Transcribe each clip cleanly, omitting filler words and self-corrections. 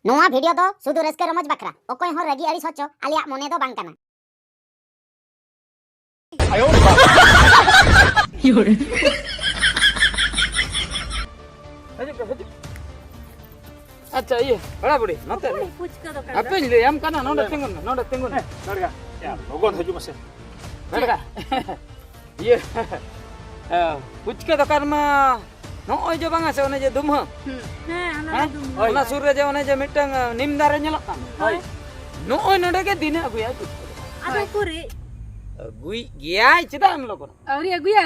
नोआ वीडियो दो सुदु रस्कर रमज बकरा ओकोय हो रगी अड़ी सोचो आलिया मोने दो बांग कना आयो Yore. अच्छा ये बड़ा बड़ी नते apa ini am kana noda tengun नडगा या लोगन हजु मसे नडगा ये पुचके दोकान मा नोय जे banga se one je dumha ona sur re je one je mitang nim dare nyelok kan होय नोय नडे के दिन agu ya Ada kuri. agui giai ceda am lokon Auri agu ya.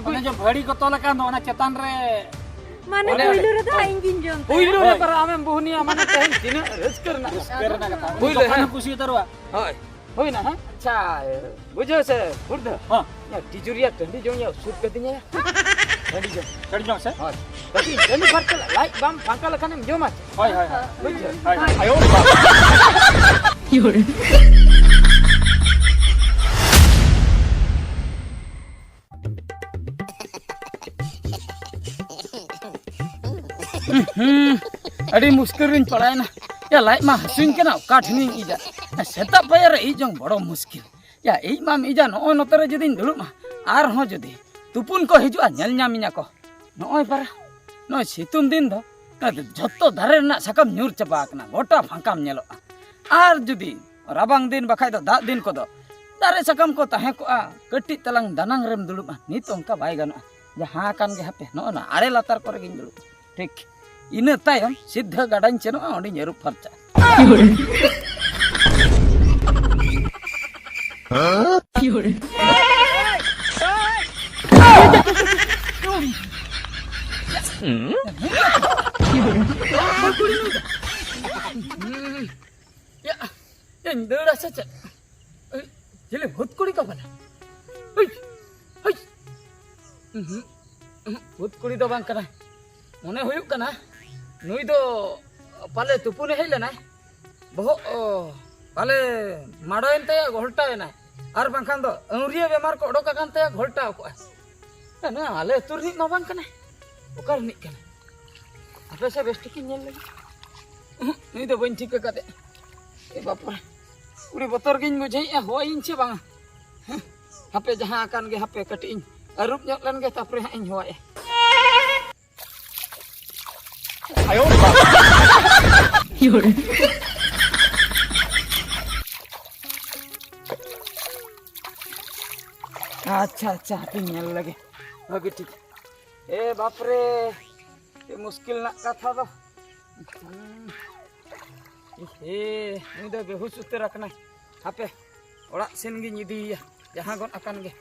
ओने जो भड़ी को तोला कान ओना चेतान रे Mana kuilu rada ingin jong. puilu re par amem buhni amana tehen din reskar na करना का पुइलो खाना खुशी तरवा hoy hoy na ha acha bujo se burda हां ya tijuria tandi jong ya sur kadinya ya tandi jong कर जो से hoy tapi tandi farka like bam pangkal kan em jom acha होय होय bujo होय आयो Yore. adi muskil rin padaay na ya like ma hasuin kana kathning ija seta payar ei jong bodo muskil ya ei mam ija no notare jodin duluk ma ar ho jodi tupun ko hijua nyel nyaminya ko noy para noy situng din do jotto dare na sakam nyur chaba kana gota phangkam nyelo ar jodi rabang din bakhai do dak din ko do dare sakam ko tahe ko keti talang danang rem duluk ma nit ongka bai gano jaha kan ge hape no na are latar kore gin duluk ठीक ina tayam siddha gadan cheno ondi nyeru farcha Yore. ya ya ndera sacha jele bhut kuri ka bana hei bhut kuri do bang kana mone huyuk kana nui do pale tupune heile na boho pale madoen te golta na ar bangkhan do auriya bemar ko odoka kan te golta ko na ale turni ma bang kana okar ni kana apa se best ki nyel lagi nui do bain thik ka de e bapar uri botor gin bujai hoin che bang hape jaha kan ge hape katin arup nyok lan ge tapre hain hoai आयो Yore. अच्छा अच्छा nyel lagi bagi ठीक बाप रे ये मुश्किल ना कथा दो ini dah behus utir akna hape orak sen gi nyidi ya jaha gon akan ge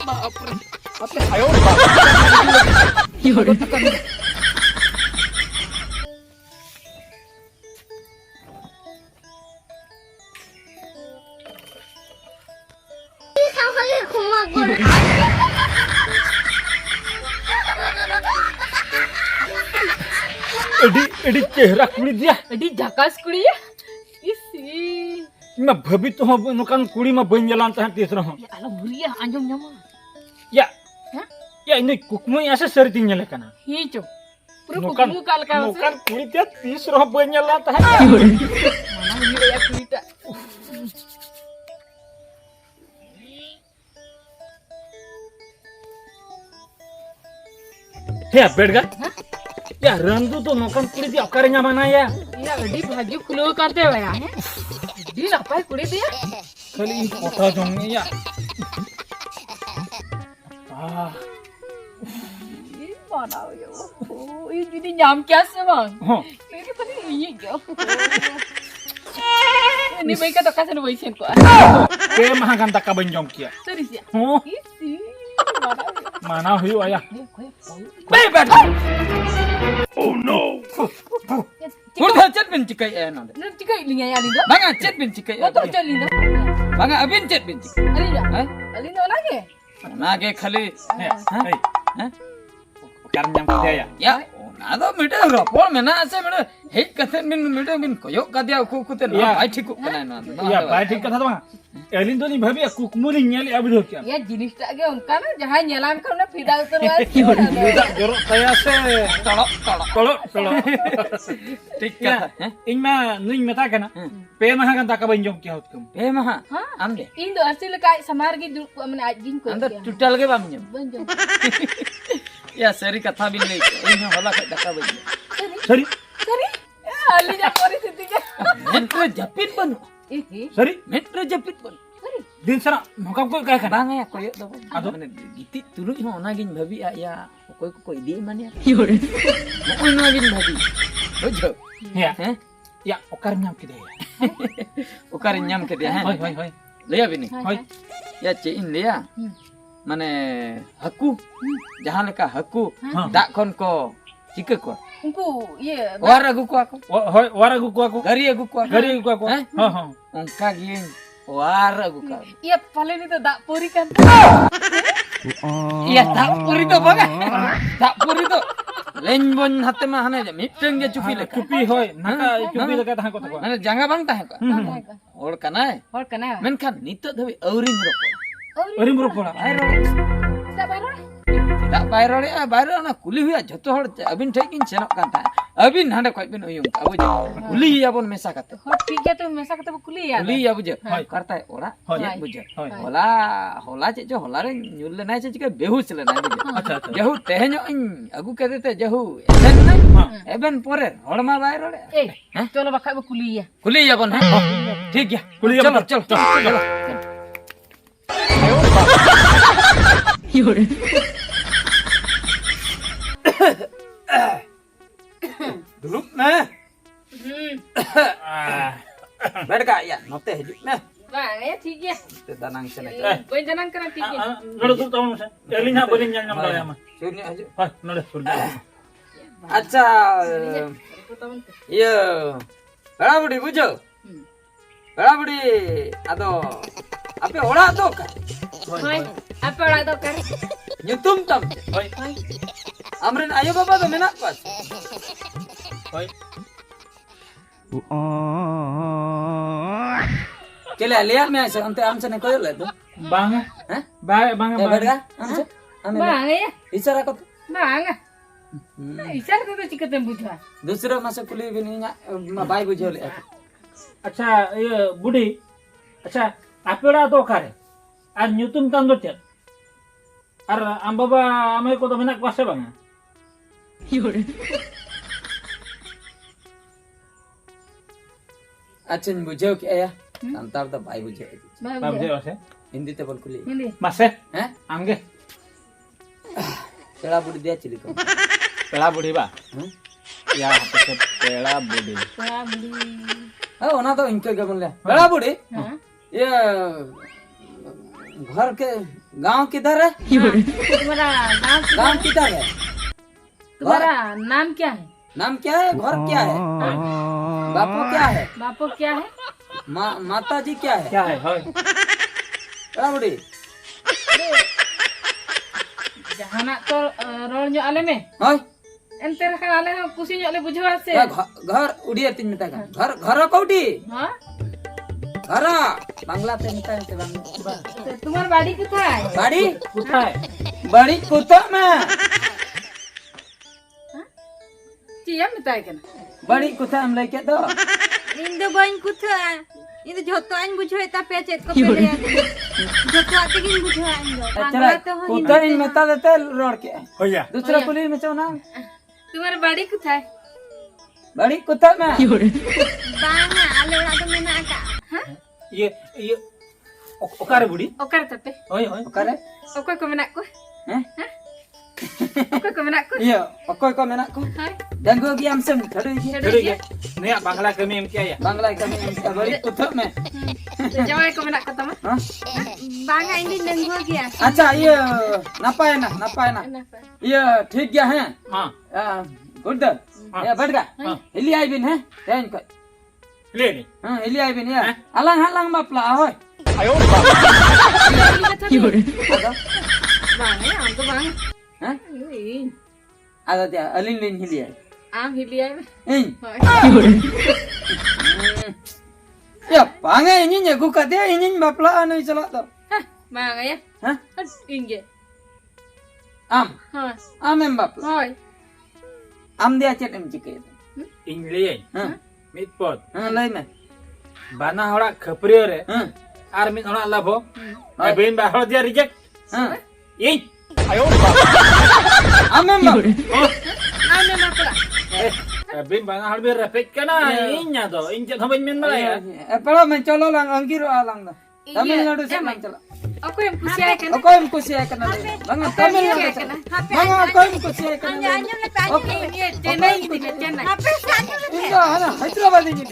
बाप रे hape आयो Yore. एडी चेहरा कुड़ी दिया Adi jakas kuri ya. Isi. मैं भभी तो नुकान कुड़ी में बन जलान तहन तीसरा हूं Ya Allah muria anjong nyama. या Hah? या इन कुकमु ऐसे सरती nyele kana Hijo. Pura नुकान kuku kal kal se. नुकान कुड़ी ते तीसरा बन जलान तहन Yore. Mana muria ya kurita. हे बेडगा या रंदू तो नुकान कुड़ी ते अकारे न्यामाना या Ya adi bhagi kulo karte wa ya. Di napai kuri dia. खाली इन कोठा जोंग या Ini mana ya? Oh, ini jadi nyam kya sih bang? हां Ini tadi ini ya. Ini baik atau kasih nu baik ko? के महागन तक बन Jong किया Serius ya? हो Isi. Mana ya? माना हुई आया bye bye oh no Murda chat bin cikai na de Nanti kau ini ya Alindo? banga chat bin cikai Betul cak Alindo. banga abin chat bin cikai Alindo? Hah? Alindo lagi? na ge khali हे हे Hah? करन जम किया या ya ada mide rapor mena ase mide hei kathen bin koyok kadia ku kute na Ya. bai thikuk kana na ya bai ठीक कथा बा Elin तो नहीं भाभी कुकमुली nyali abdo क्या Ya jenis tak ge unka na jahan nyelam kau na pida utar Tidak jorok saya se tolok tolok tolok ठीक ya kata ing ma nuing mata kana pe mah kan tak banjong क्या होत kum eh mah amde Indo asli kai samar ge dulu amne ajin ko. anda tutal ge bam nyam Banjong. ya seri katha bin le ini hola ka daka bai सरी Sari. Ali ja परिस्थिति ke. metro japit ban सरी metro japit ban दिन सरा नोकम को काय kana bang ya koyok do Ado? mane giti tulu ho na gin bhabi ya koy di man ya mo na gin bhabi bujo ya eh ya okar nyam kide ukar nyam ke dia hoy hoy hoy leya bini hoy ya ce in leya mane haku jahan leka haku Ha. dak kon ko chika ko Unku ye war agu ko aku hoy wara gu ko gari agu ko gari gu ko Eh? ha ha ongka gien war agu ka ye pale ni to dak pori kan. iya tak puri to baga tak puri to lenbon hatte ma hane ja miteng ge chupi leka चुपी होय नाका चुपी लगा ता को तो mane janga bang tahe ko or kana Hor kana. menkan nitok dhabi aurin roko अरे मोर पोला ai ro Tak bayar. tak bayro le bayro na kuli huya joto hor abin thekin senok kan ta abin hande koi bin uyung abu je kuli abon mesa kate Hor tiga tu masa kata kuli ya. kuli abu je karta ora Hoy. ya buje Hoy. hola hola ce jo hola re nyul le nai ce jika behus le nai buje अच्छा अच्छा jahu tehenyo in agu kete te jahu eben na Ha. eben pore horma bayro le Eh, cholo bakai bu kuli ya. kuli abon ha ठीक है कुली चलो abon. चलो चलो duduk nah बैठ का या नोते हिजुक ना Bang, ya tiga. te danang sene Boy jangan kena tiga. नोड़ तू तो से एलिन हा Boolean nyam daya ma surnya haju hoy नोड़ सुर अच्छा ये बड़ा बुढ़ी बुझो बड़ा बुढ़ी अदो आपे ओड़ा तो का Hoy, apa orang tu kan? nyutum tam होय amrin ayo baba do menak pas होय केले लिया में ऐसे अंते हमसे ने कोई ले तो बांग हैं बाय बांग ए बैठ का हमसे हमें Bang, ya. इशारा को Bang. Nah, isar tu tu cikgu tembuja. दूसरा मासे कुली भी नहीं ना बाई बुझो ले अच्छा ये बुढ़ी अच्छा आपेड़ा तो करे আর nyutum tando chat R am baba amai ko to menak kwase bang अच्छा बुझो क्या या अंतर तो बाई बुझो bab je wase हिंदी ते बोल कुली Ini. mase हैं angge केड़ा बुढ़ी दिया चिली को pela buढ़ी ba हैं ya hapse pela buढ़ी Wah, beli. ओ ना तो इनके के बोले बड़ा बुढ़ी Hah? ये घर के गांव किधर है तुम्हारा नाम गांव किधर है तुम्हारा नाम क्या है? नाम क्या है घर क्या है बापू क्या है बापू क्या है? माता जी क्या है क्या है hoy बड़ा बुढ़ी Jahanak tu rolnya ale me. हाँ Ente kan ale pusing ale bujua se. घर उड़िया तीन मिता का घर घर कौटी Ha? घर बांग्ला ते मिता है बांग्ला तुम्हार बाड़ी किथाय? बाड़ी কোথায় बड़ी कुत्ता में Cia mitai kana. बड़ी कुत्ता हम लेके दो Indo bain kutha. Indo joto an bujhoy ta pechet ko pele. Joto atigin bujhoy indo. चला Bangla to ho कुत्ता इन मिता देते रोड के होया दूसरा पुलिस में चो ना तुम्हार बाड़ी किथाय? बड़ी कुत्ता में banga ale ora to mena ka. Ha? ये okare बुढ़ी Okar tapi. होय होय करे Okar ko menak ko. हैं Okar ko menak ko. ये ओकोय को मेना को Hai. डंगो की हमसे खड़े की ठीक है नया बांग्ला कमी में क्या है बांग्ला का में बड़ी कुत्ता में Jawai ko menak ko tama. हाँ Banga ini denggo gya. अच्छा ये नपाए ना Kenapa? ये ठीक गया है हाँ गुड ये बैठ गया हिली आई बिन है रेन को ले ले हाँ हिली आई बिन ये अलंग अलंग मापला होय Bang, ya, am to bang. हैं Ui. ada dia alin lin hilia आम हिलिया में ing ya pangai ini nya guka dia ini bapla anu celak tu मांगा या hah इंगे am हाँ am em bapla हाँ am dia chat em cike English hah मित पद lai me बाना हड़ा खपरियो रे hah आर मित हड़ा लाभो अबेन बा हड़ा दिया reject hah in am em bap आम में मापड़ा अबेन बाना हड़ा बे रेपेट कना इन nya do इन चे थबन मेन मला या pala men colo lang angkiro alang da Tamil Nadu se lang chala aku yang kusiai kan ako em kusiakan na lang Tamil Nadu se lang ako em kusiakan na Anyo le pa anyo. ini Chennai ini Chennai Apa sih anyo le? Inga ana Hyderabad ini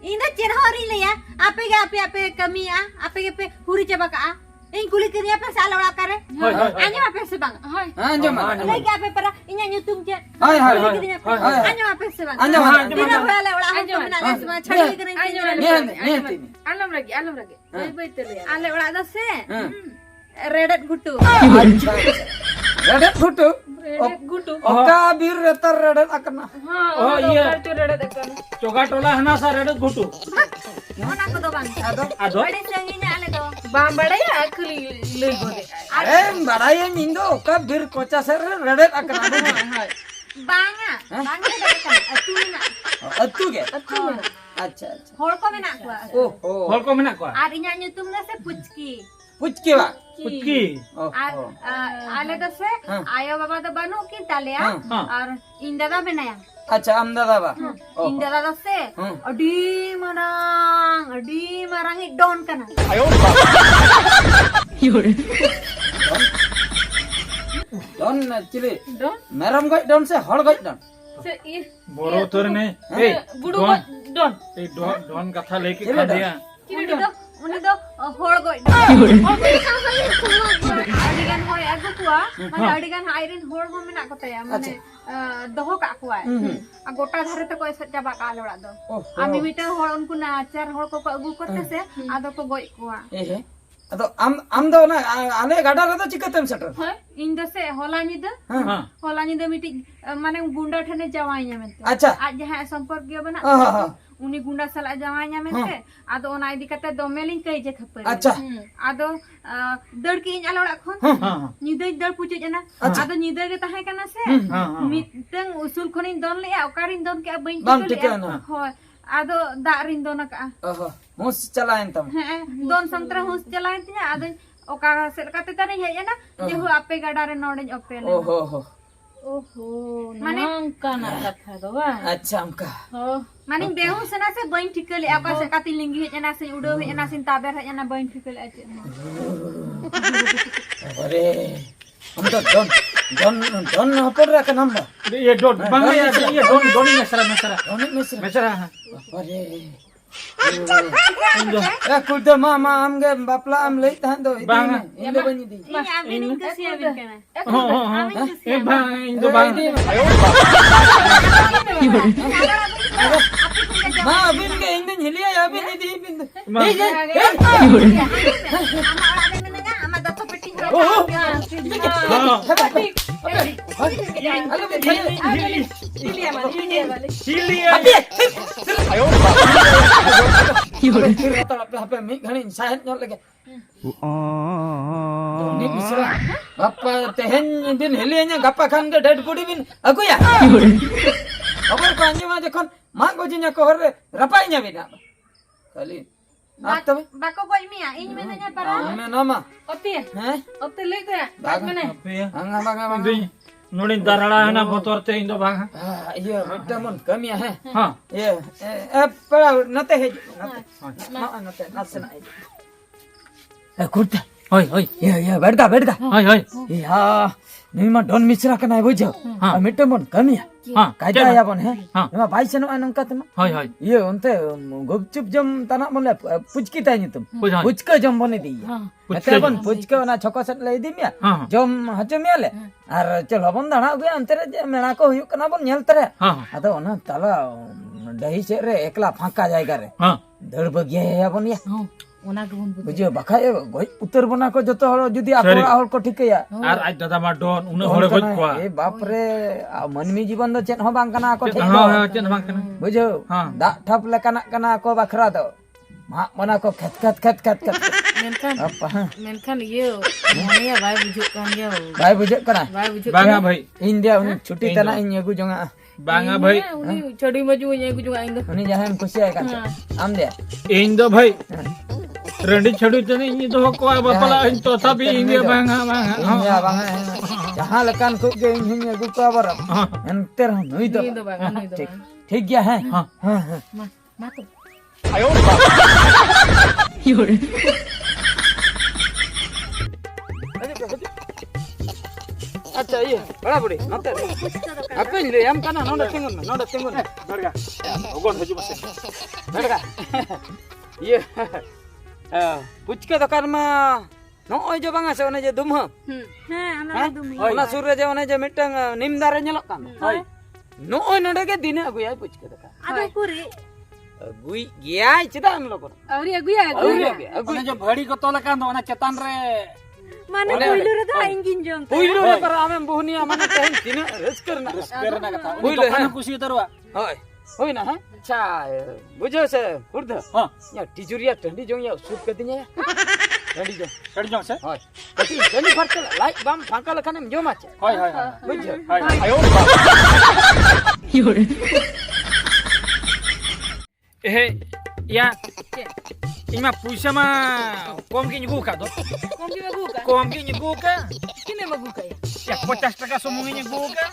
Ina cerhori le ya. Apa kami ya? Apa pe huri coba ka? Ini kulit kini apa salah orang kare? Hoi, hoi, hoi. Anyo apa sih bang? hai anjo ma Lagi apa para? Ini nyutung je. hai hai Kulit kini apa? hai. Anyo apa sih bang? anjo ma Tidak boleh le orang Anyo, aku menangis semua cari kini. alam lagi baik betul ya Ale orang dah se. Hmm. Redet gutu. Redet futu gutu oka bir retar redet akna हाँ Oh, iya. itu rada dekat चोगा टोला हना सा red घुटू Mana aku tu bang? ado आदो Ada sanginya ale tu. बांबड़ा या अकली ले गोदे em baraye mindo oka bir kocha ser redet akna hai Banga. Banga dekat. Atu mina. atu ge itu mana acha acha Hol ko mina aku. oh oh hall को मेना को Arinya nyutung na se pucki. puchki ba कुत्की oh Ar oh ale tu se हाँ. ayo baba tu banu kita le ya. हाँ. हाँ. Ar inda da benaya. acha amdada ba oh Inda da se. हाँ. Adi marang i don kana. don actually don meram goi don se hol goi don se ये बोरो तोर ने ए बुडू को don ए don don कथा लेके चलो खा डॉन। दिया Uni do hol goi. Adigan hoy aku kuah. Mana adigan airin hol ko mina ko taya. Mane doho ka kuah. Agota dhare te ko esat jaba ka lora do. oh Ami mita hol unku na char hol ko agu kote se ado ko goi kuah. eh ado am do na ale gada re to chikatem setter इन दसे होला निद होला निद मिटी माने गुंडा ठने जवाइया मेंते अच्छा आज जहां संपर्क गयो बना हाँ उनी गुंडा सला जवाइया मेंते आदो ओना इदी कते दोमेलिन कई जे खपर अच्छा आदो दड़ की इन अलड़ा खन हां निदे दड़ पूछे जना आदो निदे के ताहे कना से मिटंग उसूल खनिन दोन ले ओकारिन दोन के बइन बाम टिके ना होय आदो दारिन दोन का ओहो मुस चलाएं तम दोन संतरा हुस चलाइन तिया आदो ओका से कते तने हे ना जे हु आपे गाडा रे नोडे ओपे ले ओहो हो ओहो माने kana kata do wa अच्छा हमका oh माने बेहू सना से बइन ठिकले आपा से काती लिंगी हेजना से उडो हेजना सिन ताबेर हेजना बइन ठिकले आचे अरे हम तो डन डन डन हपर रे का नाम ये डॉन बंगा ये डॉन डॉन मेसरा मेसरा डन मिश्र मेसरा अरे ए कुलते मामा हमगे बापला हम ले तहन दो बांगा इंदो बनी दी ini amin kasi amin kana हां हां ए भाई इंदो बांगा मां अबिन के इंदन हिलिया अबिन दी बिन ama ada menenga ama dato peti हेलो चिलिया apa mi घणी साहत न लगे नि बिसरा गप्पा तेहन दिन हेलिया गप्पा खान के डेड बॉडी बिन अगुया खबर को अंजमा जखन मा गोजिना कोहर रे रपाइnya बिना खाली आप तबे bako goi mia ini menanya para मैं नामा otti हैं otti le ko bag mane अंगा बंगा नोड़ी दरड़ा है ना बोतरते इंदो बांगा ये विटामिन कमी है हां ये ए पर नते है नते नसना है कुर्ता होय होय ये बैठगा होय होय या निमा डन मिश्रा का नहीं बुझो हाँ। मिटमन कमी है हां कायदा या बन है हाँ। निमा भाई से नंका तुम होय होय ये उनते गुपचुप जम तना बोले पुचकी ताई तुम पुज हां पुचके जम बने दी पुचके नते बन पुचके ना छको सेट ले दी मिया हां जम हचो मियाले आर चलो बन दाना गया अंतरे मेना को हुयु कना बन नेल तरे हां अदो ना तला दही से रे एकला फांका जाएगा रे हां दड़ बगिया है बन ये ᱚᱱᱟ ᱜᱮᱵᱚᱱ ᱵᱩᱡᱷᱟᱹᱣ बुझे बाखाय गoj उतर बना को जतो हर जुदी आप हर को ठिकया ᱟᱨ ᱟᱡ ᱫᱟᱫᱟ ᱢᱟ ᱰᱚᱱ ᱩᱱᱟᱹᱜ ᱦᱚᱲᱮ ᱜᱚᱡ ᱠᱚᱣᱟ ए बाप रे मनमी जीवन दो चेत हो बांग कना को ठिक ᱪᱮᱫ ᱦᱚᱸ ᱵᱟᱝ ᱠᱟᱱᱟ बुझो हाँ। दाग ठप लेकाना कना को बखरा दो मा मना को खत खत खत खत खत ᱢᱮᱱᱠᱷᱟन apa ᱢᱮᱱᱠᱷᱟन ᱤᱭᱟᱹ ᱢᱚᱱᱮᱭᱟ ᱵᱟᱭ ᱵᱩᱡᱷᱟᱹᱜ ᱠᱟᱱ ᱜᱮᱭᱟ भाई बुझे कना ᱵᱟᱭ ᱵᱩᱡᱷᱟᱹᱜ ᱵᱟᱝᱟ ᱵᱷᱟই इंडिया उनी छुट्टी तना इन यगु जोंगा ᱵᱟᱝᱟ ᱵᱷᱟই ᱩᱱᱤ ᱪᱷᱟᱹᱰᱤ ᱢᱟᱡᱩ ᱤᱧ ᱜᱩᱡᱩᱜᱼᱟ ᱤᱧ ᱫᱚ उनी जहां खुशी आए का आम दे ᱤᱧ ᱫᱚ ᱵᱷᱟই ᱨᱟᱺᱰᱤ ᱪᱷᱟᱹᱰᱩ ᱛᱮ ᱤᱧ ᱫᱚᱦᱚ ᱠᱚᱣᱟ ᱵᱟᱯᱞᱟ ᱤᱧ ᱛᱚ ᱛᱟᱵᱤ ᱤᱧ ᱵᱟᱝᱟ ᱵᱟᱝᱟ इंडिया बांग जहां लकान को के इन यगु का बर अंतर नुई दो ᱱᱩᱭ ᱫᱚ ᱵᱟᱝ ᱱᱩᱭ ᱫᱚ ᱵᱟᱝ ठीक गया है हाँ। हां हां ᱢᱟ ᱛᱚ अच्छा ये बड़ा बड़ी नते apa ini am kana nonda tengun ᱵᱟᱲᱜᱟ ᱚᱜᱚᱱ ᱦᱤᱡᱩᱜ ᱢᱮᱥᱮ बड़का ये पुचके दुकान मा नोय जो बांगा से ओने जे दुम হ্যাঁ আমরা দুমি ओना सुर रे जे ओने जे मिटंग निम दारे नेलक कान হয় नोय नोडे के दिने अगुयाय पुचके दुकान আদো কুরি अगुई गयाय चिदा हम लोग আউরি আগুয়া अगुई ᱚᱱᱮ ᱡᱮ ᱵᱷᱟᱹᱲᱤ ᱠᱚ ᱛᱚᱞ ᱟᱠᱟᱱ ᱫᱚ ᱚᱱᱟ ᱪᱮᱛᱟᱱ ᱨᱮ মানে কইলু রে তো ইঞ্জিন জং पुइलो रे पर आमे बहुनिया माने तेन तिने रस्कर ना ᱯᱮᱨᱱᱟ ᱠᱟᱛᱷᱟ ᱵᱩᱡᱽ ᱩᱱᱤ ᱞᱮ, ᱛᱚᱠᱷᱚᱱ ᱦᱮᱸ। ᱠᱩᱥᱤ ᱩᱛᱟᱹᱨᱚᱜᱼᱟ होय होय ना है अच्छा बुझो से उर्द हाँ। या टिजुरिया टंडी जो या सूट कर दिया टंडी जो ᱠᱟᱹᱴᱤ ᱡᱚᱝ ᱥᱮ होय कति टंडी फरक लाइट बम फांका लखन में जो माचे ᱦᱳᱭ ᱦᱳᱭ ᱦᱳᱭ बुझो ᱦᱳᱭ ᱮᱦᱮ ᱭᱟ ᱤᱧ ᱢᱟ ᱯᱩᱭᱥᱟ ᱢᱟ ᱠᱚᱢ ᱜᱤᱧ ᱟᱹᱜᱩ ᱟᱠᱟᱫ ᱫᱚ ᱠᱚᱢ ᱜᱮ ᱟᱹᱜᱩ ᱠᱟᱜ ᱠᱚᱢ ᱜᱤᱧ ᱟᱹᱜᱩ ᱟᱠᱟᱫ ᱛᱤᱱᱟᱹᱜ ᱮᱢ ᱟᱹᱜᱩ ᱠᱟᱜᱼᱟ ᱭᱟ 50 ᱴᱟᱠᱟ ᱥᱩᱢᱩᱝ ᱤᱧ ᱟᱹᱜᱩ ᱟᱠᱟᱫ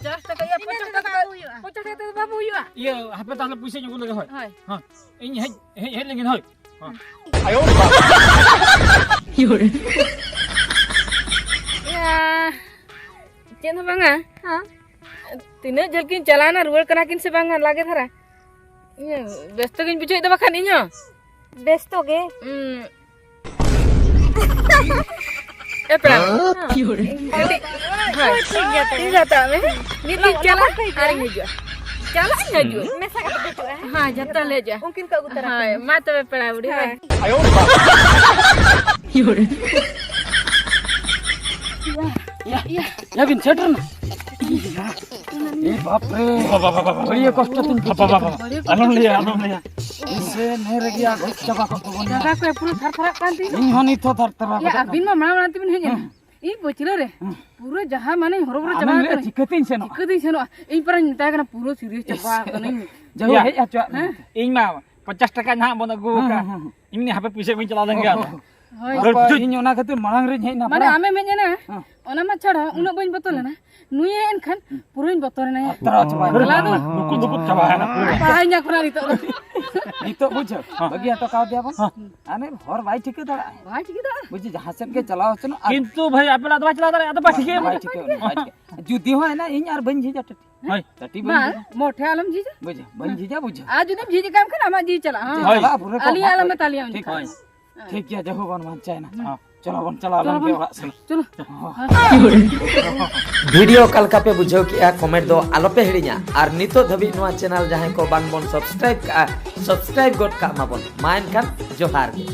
50 ᱴᱟᱠᱟ ᱭᱟ 50 ᱴᱟᱠᱟ 50 ᱴᱟᱠᱟ ᱛᱮᱫᱚ ᱵᱟᱵᱩ ᱦᱩᱭᱩᱜᱼᱟ ᱤᱭᱟᱹ ᱦᱟᱯᱮ ᱛᱟᱦᱞᱮ ᱯᱩᱭᱥᱟᱧ ᱟᱹᱜᱩ ᱞᱮᱜᱮ ᱦᱳᱭ ᱦᱳᱭ ᱦᱚᱸ ᱤᱧ ᱦᱮᱡ ᱞᱮᱜᱤᱧ ᱦᱳᱭ 야 ᱪᱮᱫ ᱦᱚᱸ ᱵᱟᱝᱟ ᱛᱤᱱᱟᱹᱜ ᱡᱷᱟᱹᱞ ᱠᱤᱱ ᱪᱟᱞᱟᱣᱱᱟ ᱨᱩᱣᱟᱹᱲ ᱠᱟᱱᱟ ᱠᱤᱱ ᱥᱮ ᱵᱟᱝᱟ ᱞᱟᱜᱮ ᱫᱷᱟᱨᱟ ᱤᱧ ᱵᱮᱥᱛᱚ ᱜᱤᱧ ᱵᱩᱡᱷᱟᱹᱣ ᱮᱫᱟ ᱵᱟᱠᱷᱟᱱ ᱤᱧ ᱦᱚᱸ ব্যস্ত গে ए पेड़ा ठीक जाता मैं नीति चला अरे हिजुआ चला हिजुआ মেসা কাটে বেটো हां जाता ले जा উনকিন কা উতরা हां मा तो पेड़ा उड़ी या बिन सेटर ना ए बाप रे बड़ी कष्ट तुम आलम लिया इसे नहीं रह गया चबा को बन जगह को पूरा थरथरा कांती इन होनी तो थरथरा या बिन मा माना मानती बिन हेज ई बचलो रे पूरा जहां माने हरोबरो चबा आमले कर चिकतिन से नो कदी छनो ई पर निता कना पूरा सीरियस चबा कने जो या। हे अचवा ᱤᱧ ᱢᱟ 50 ᱴᱟᱠᱟ ᱱᱟᱦᱟᱜ ᱵᱚᱱ ᱟᱹᱜᱩ ᱟᱠᱟᱫ ᱤᱧ ᱦᱟᱯᱮ ᱯᱩᱭᱥᱟᱹ ᱵᱟᱹᱧ ᱪᱟᱞᱟᱣ ᱞᱮᱱ ᱜᱮᱭᱟ होय इन ओना खातिर मांग रे हेना माने आमे में जना ओना मा छड़ा उना बइन बतोलेना नुई एनखान पूराइन बतोरेना तरा चबा गला दो ᱫᱩᱠᱩ ᱪᱟᱵᱟᱭᱮᱱᱟ पढ़ाई ᱧᱟ कोना नितो नितो बुझ बगी तो का दिया बन आने हर भाई ठीक है भाई ठीक दा बुझ जहां से के चलाओ चनो ᱠᱤᱱᱛᱩ ᱵᱷᱟই ᱟᱯᱮᱞᱟ ᱫᱚ ᱵᱟᱭ ᱪᱟᱞᱟᱣ ᱫᱟᱲᱮᱭᱟᱜᱼᱟ ᱟᱫᱚ ᱵᱟ ᱴᱷᱤᱠ भाई ठीक है जुदी हो है ना इन यार बन जीजा टटी ᱦᱳᱭ टटी बा बन मोठे आलम जी बुझ बन जीजा बुझ आज दिन जी काम कर हम जी चला हां होय। चला पूरे को अली आलम में तालियां ठीक होय। ठीक है जहो बन मान चाहे ना चलो बन चला लन के ओरा से चलो भिडियो कलका पे बुझो कि कमेंट दो आलोपे हिड़िया और नितो धबी नोआ चैनल जहां को बांग बन सब्सक्राइब का सब्सक्राइब गोट का माबन माइन खान जोहार गे।